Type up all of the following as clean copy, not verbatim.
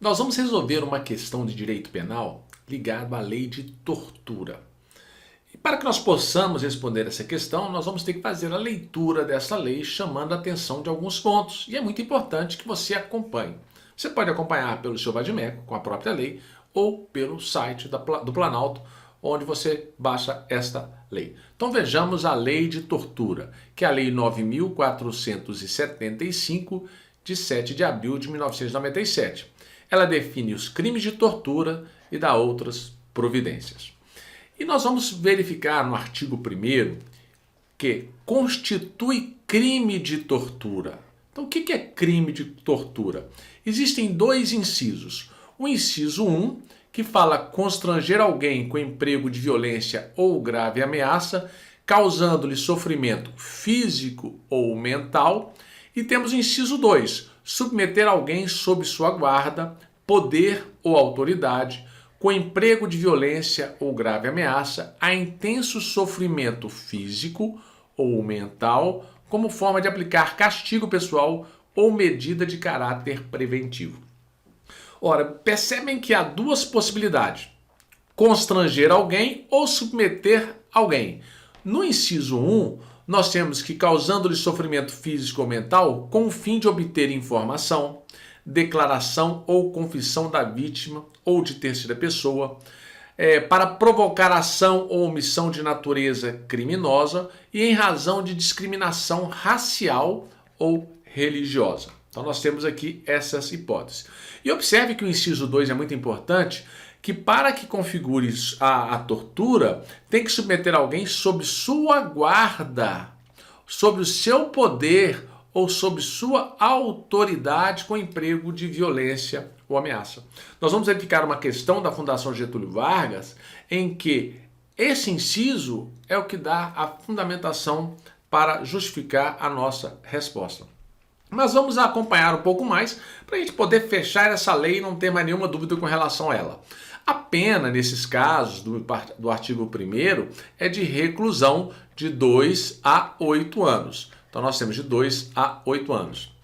Nós vamos resolver uma questão de direito penal ligada à lei de tortura. E para que nós possamos responder essa questão, nós vamos ter que fazer a leitura dessa lei chamando a atenção de alguns pontos. E é muito importante que você acompanhe. Você pode acompanhar pelo seu Vadimeco, com a própria lei, ou pelo site do Planalto, onde você baixa esta lei. Então vejamos a lei de tortura, que é a lei 9.475, de 7 de abril de 1997. Ela define os crimes de tortura e dá outras providências. E nós vamos verificar no artigo 1º que constitui crime de tortura. Então o que é crime de tortura? Existem dois incisos. O inciso 1, que fala constranger alguém com emprego de violência ou grave ameaça, causando-lhe sofrimento físico ou mental. E temos o inciso 2, submeter alguém sob sua guarda, poder ou autoridade, com emprego de violência ou grave ameaça, a intenso sofrimento físico ou mental, como forma de aplicar castigo pessoal ou medida de caráter preventivo. Ora, percebem que há duas possibilidades: constranger alguém ou submeter alguém. No inciso 1, nós temos que causando-lhe sofrimento físico ou mental com o fim de obter informação, declaração ou confissão da vítima ou de terceira pessoa, para provocar ação ou omissão de natureza criminosa e em razão de discriminação racial ou religiosa. Então nós temos aqui essas hipóteses. E observe que o inciso 2 é muito importante, que para que configure a tortura, tem que submeter alguém sob sua guarda, sob o seu poder ou sob sua autoridade com emprego de violência ou ameaça. Nós vamos verificar uma questão da Fundação Getúlio Vargas em que esse inciso é o que dá a fundamentação para justificar a nossa resposta. Mas vamos acompanhar um pouco mais para a gente poder fechar essa lei e não ter mais nenhuma dúvida com relação a ela. A pena, nesses casos do artigo 1º, é de reclusão de 2 a 8 anos. Então nós temos de 2 a 8 anos.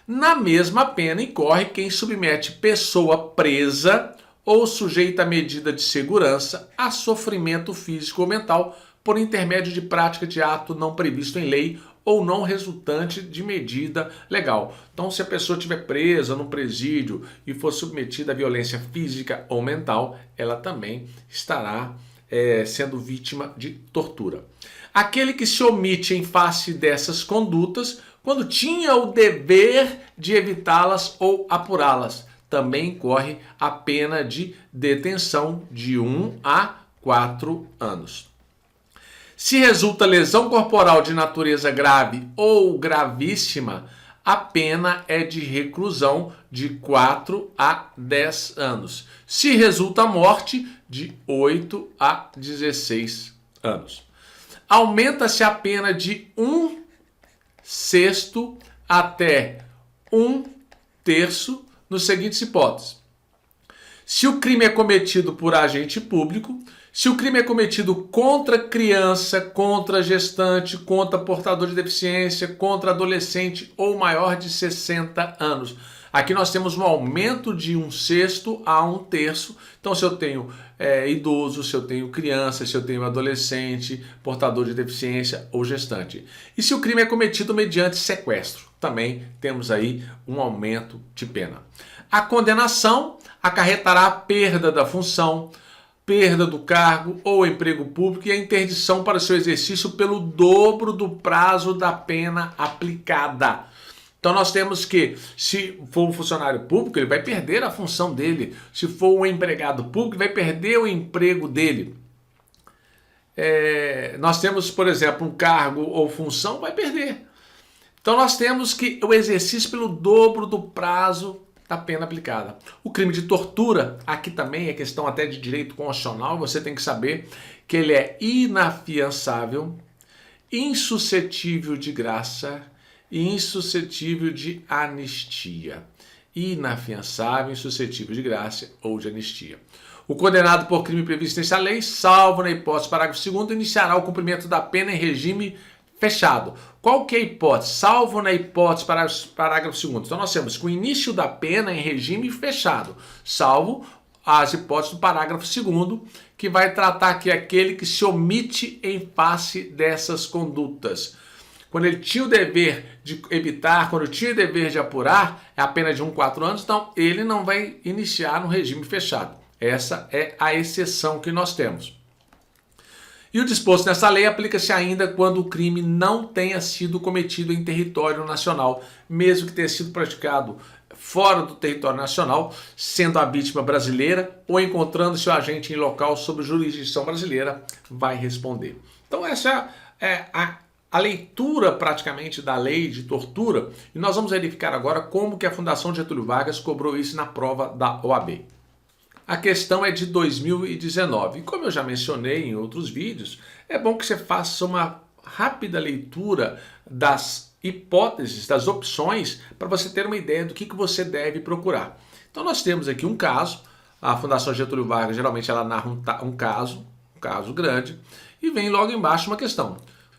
Na mesma pena incorre quem submete pessoa presa ou sujeita a medida de segurança a sofrimento físico ou mental por intermédio de prática de ato não previsto em lei ou não resultante de medida legal. Então, se a pessoa estiver presa num presídio e for submetida a violência física ou mental, ela também estará sendo vítima de tortura. Aquele que se omite em face dessas condutas, quando tinha o dever de evitá-las ou apurá-las, também corre a pena de detenção de 1 a 4 anos. Se resulta lesão corporal de natureza grave ou gravíssima, a pena é de reclusão de 4 a 10 anos. Se resulta morte, de 8 a 16 anos. Aumenta-se a pena de 1/6 até 1/3 nos seguintes hipóteses: se o crime é cometido por agente público, se o crime é cometido contra criança, contra gestante, contra portador de deficiência, contra adolescente ou maior de 60 anos. Aqui nós temos um aumento de 1/6 a 1/3. Então, se eu tenho idoso, se eu tenho criança, se eu tenho adolescente, portador de deficiência ou gestante. E se o crime é cometido mediante sequestro, também temos aí um aumento de pena. A condenação acarretará a perda da função, perda do cargo ou emprego público e a interdição para seu exercício pelo dobro do prazo da pena aplicada. Então nós temos que, se for um funcionário público, ele vai perder a função dele. Se for um empregado público, vai perder o emprego dele. Nós temos, por exemplo, um cargo ou função, vai perder. Então nós temos que o exercício pelo dobro do prazo da pena aplicada. O crime de tortura, aqui também é questão até de direito constitucional, você tem que saber que ele é inafiançável, insuscetível de graça e insuscetível de anistia. Inafiançável, insuscetível de graça ou de anistia. O condenado por crime previsto nessa lei, salvo na hipótese do parágrafo 2º, iniciará o cumprimento da pena em regime fechado. Qual que é a hipótese? Salvo na hipótese, parágrafo 2º. Então nós temos que o início da pena em regime fechado, salvo as hipóteses do parágrafo 2º, que vai tratar que aquele que se omite em face dessas condutas. Quando ele tinha o dever de evitar, quando tinha o dever de apurar, é a pena de 1 a 4 anos, então ele não vai iniciar no regime fechado. Essa é a exceção que nós temos. E o disposto nessa lei aplica-se ainda quando o crime não tenha sido cometido em território nacional, mesmo que tenha sido praticado fora do território nacional, sendo a vítima brasileira ou encontrando-se o agente em local sob jurisdição brasileira, vai responder. Então essa é a leitura praticamente da lei de tortura, e nós vamos verificar agora como que a Fundação Getúlio Vargas cobrou isso na prova da OAB. A questão é de 2019. E como eu já mencionei em outros vídeos, é bom que você faça uma rápida leitura das hipóteses, das opções, para você ter uma ideia do que você deve procurar. Então nós temos aqui um caso, a Fundação Getúlio Vargas geralmente ela narra um caso grande, e vem logo embaixo uma questão.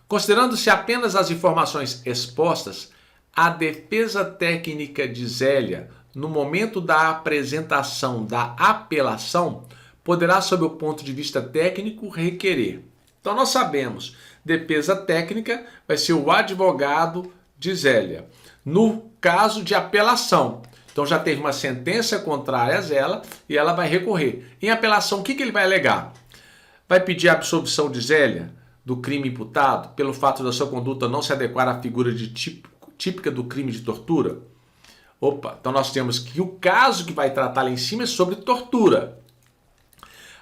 Considerando-se apenas as informações expostas, a defesa técnica de Zélia, no momento da apresentação da apelação, poderá, sob o ponto de vista técnico, requerer. Então nós sabemos, defesa técnica vai ser o advogado de Zélia. No caso de apelação, então já teve uma sentença contrária a Zélia e ela vai recorrer. Em apelação, o que ele vai alegar? Vai pedir a absolvição de Zélia do crime imputado pelo fato da sua conduta não se adequar à figura típica do crime de tortura? Opa, então nós temos que o caso que vai tratar lá em cima é sobre tortura.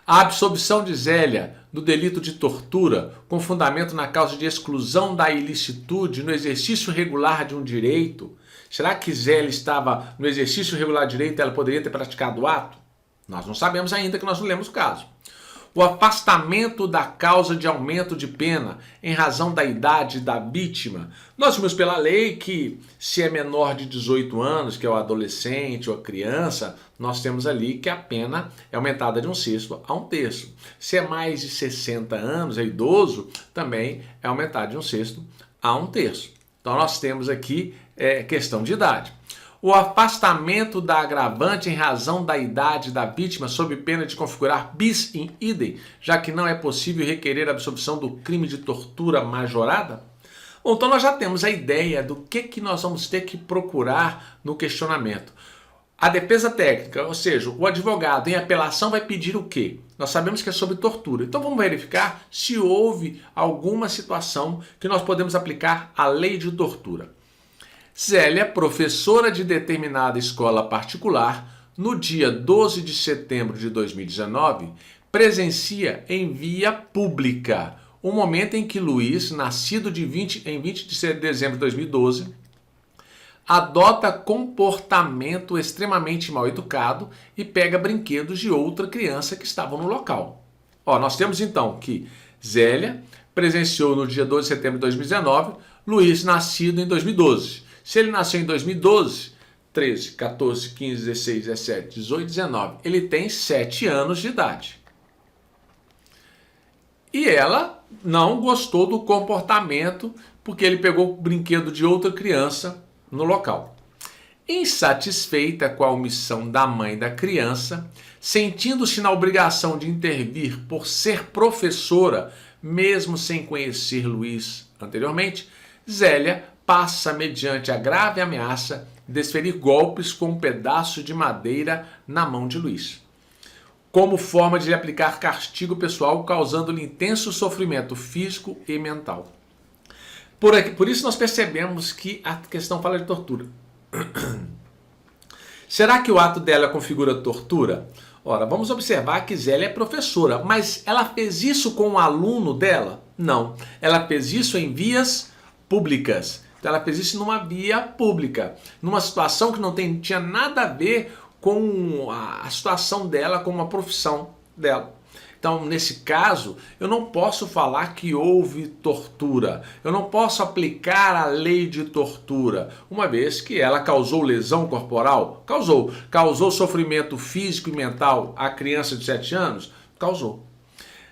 A absolvição de Zélia do delito de tortura com fundamento na causa de exclusão da ilicitude no exercício regular de um direito. Será que Zélia estava no exercício regular de direito e ela poderia ter praticado o ato? Nós não sabemos ainda, que nós não lemos o caso. O afastamento da causa de aumento de pena em razão da idade da vítima. Nós vimos pela lei que se é menor de 18 anos, que é o adolescente ou a criança, nós temos ali que a pena é aumentada de 1/6 a 1/3. Se é mais de 60 anos, é idoso, também é aumentada de 1/6 a 1/3. Então nós temos aqui questão de idade. O afastamento da agravante em razão da idade da vítima sob pena de configurar bis in idem, já que não é possível requerer a absolvição do crime de tortura majorada? Bom, então nós já temos a ideia do que nós vamos ter que procurar no questionamento. A defesa técnica, ou seja, o advogado em apelação vai pedir o quê? Nós sabemos que é sobre tortura. Então vamos verificar se houve alguma situação que nós podemos aplicar a lei de tortura. Zélia, professora de determinada escola particular, no dia 12 de setembro de 2019, presencia em via pública o momento em que Luiz, nascido em 20 de dezembro de 2012, adota comportamento extremamente mal educado e pega brinquedos de outra criança que estava no local. Nós temos então que Zélia presenciou no dia 12 de setembro de 2019, Luiz, nascido em 2012. Se ele nasceu em 2012, 13, 14, 15, 16, 17, 18, 19, ele tem 7 anos de idade. E ela não gostou do comportamento porque ele pegou o brinquedo de outra criança no local. Insatisfeita com a omissão da mãe da criança, sentindo-se na obrigação de intervir por ser professora, mesmo sem conhecer Luiz anteriormente, Zélia passa, mediante a grave ameaça, desferir golpes com um pedaço de madeira na mão de Luiz, como forma de lhe aplicar castigo pessoal, causando-lhe intenso sofrimento físico e mental. Por isso nós percebemos que a questão fala de tortura. Será que o ato dela configura tortura? Ora, vamos observar que Zélia é professora, mas ela fez isso com o aluno dela? Não, ela fez isso em vias públicas. Então ela fez isso numa via pública, numa situação que não tinha nada a ver com a situação dela, com a profissão dela. Então, nesse caso, eu não posso falar que houve tortura. Eu não posso aplicar a lei de tortura, uma vez que ela causou lesão corporal. Causou sofrimento físico e mental à criança de 7 anos? Causou.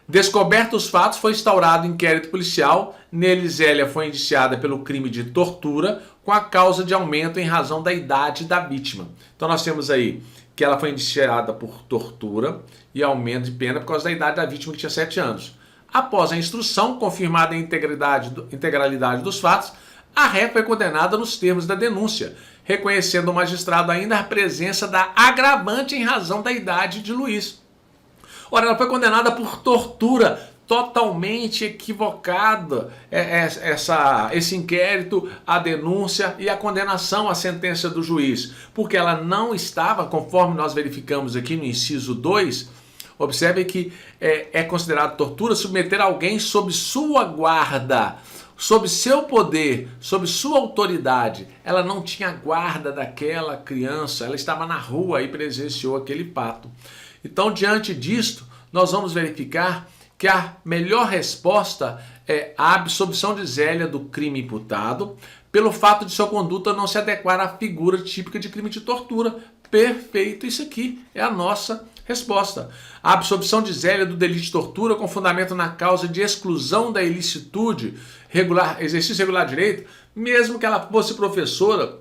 Descobertos os fatos, foi instaurado inquérito policial. Nele, Zélia foi indiciada pelo crime de tortura, com a causa de aumento em razão da idade da vítima. Então nós temos aí que ela foi indiciada por tortura e aumento de pena por causa da idade da vítima, que tinha 7 anos. Após a instrução, confirmada a integralidade dos fatos, a ré foi condenada nos termos da denúncia, reconhecendo o magistrado ainda a presença da agravante em razão da idade de Luiz. Ora, ela foi condenada por tortura, totalmente equivocada esse inquérito, a denúncia e a condenação à sentença do juiz, porque ela não estava, conforme nós verificamos aqui no inciso 2, observe que é considerado tortura submeter alguém sob sua guarda, sob seu poder, sob sua autoridade. Ela não tinha guarda daquela criança, ela estava na rua e presenciou aquele fato. Então, diante disto, nós vamos verificar que a melhor resposta é a absolvição de Zélia do crime imputado, pelo fato de sua conduta não se adequar à figura típica de crime de tortura. Perfeito, isso aqui é a nossa resposta. A absolvição de Zélia do delito de tortura com fundamento na causa de exclusão da ilicitude, exercício regular de direito, mesmo que ela fosse professora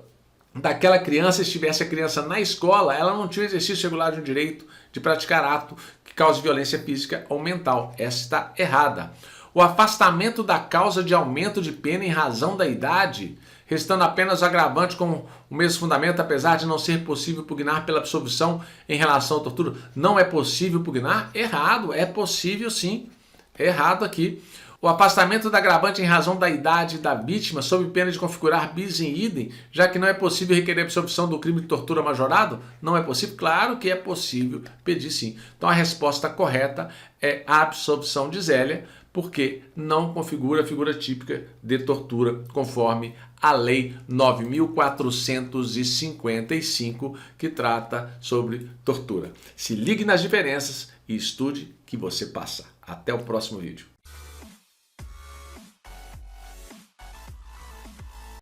daquela criança, estivesse a criança na escola, ela não tinha exercício regular de um direito de praticar ato que cause violência física ou mental. Essa está errada. O afastamento da causa de aumento de pena em razão da idade, restando apenas o agravante com o mesmo fundamento, apesar de não ser possível pugnar pela absolvição em relação à tortura. Não é possível pugnar? Errado. É possível sim. Errado aqui. O afastamento da agravante em razão da idade da vítima, sob pena de configurar bis in idem, já que não é possível requerer a absolvição do crime de tortura majorado? Não é possível? Claro que é possível pedir sim. Então a resposta correta é a absolvição de Zélia, porque não configura a figura típica de tortura, conforme a Lei 9.455, que trata sobre tortura. Se ligue nas diferenças e estude que você passa. Até o próximo vídeo.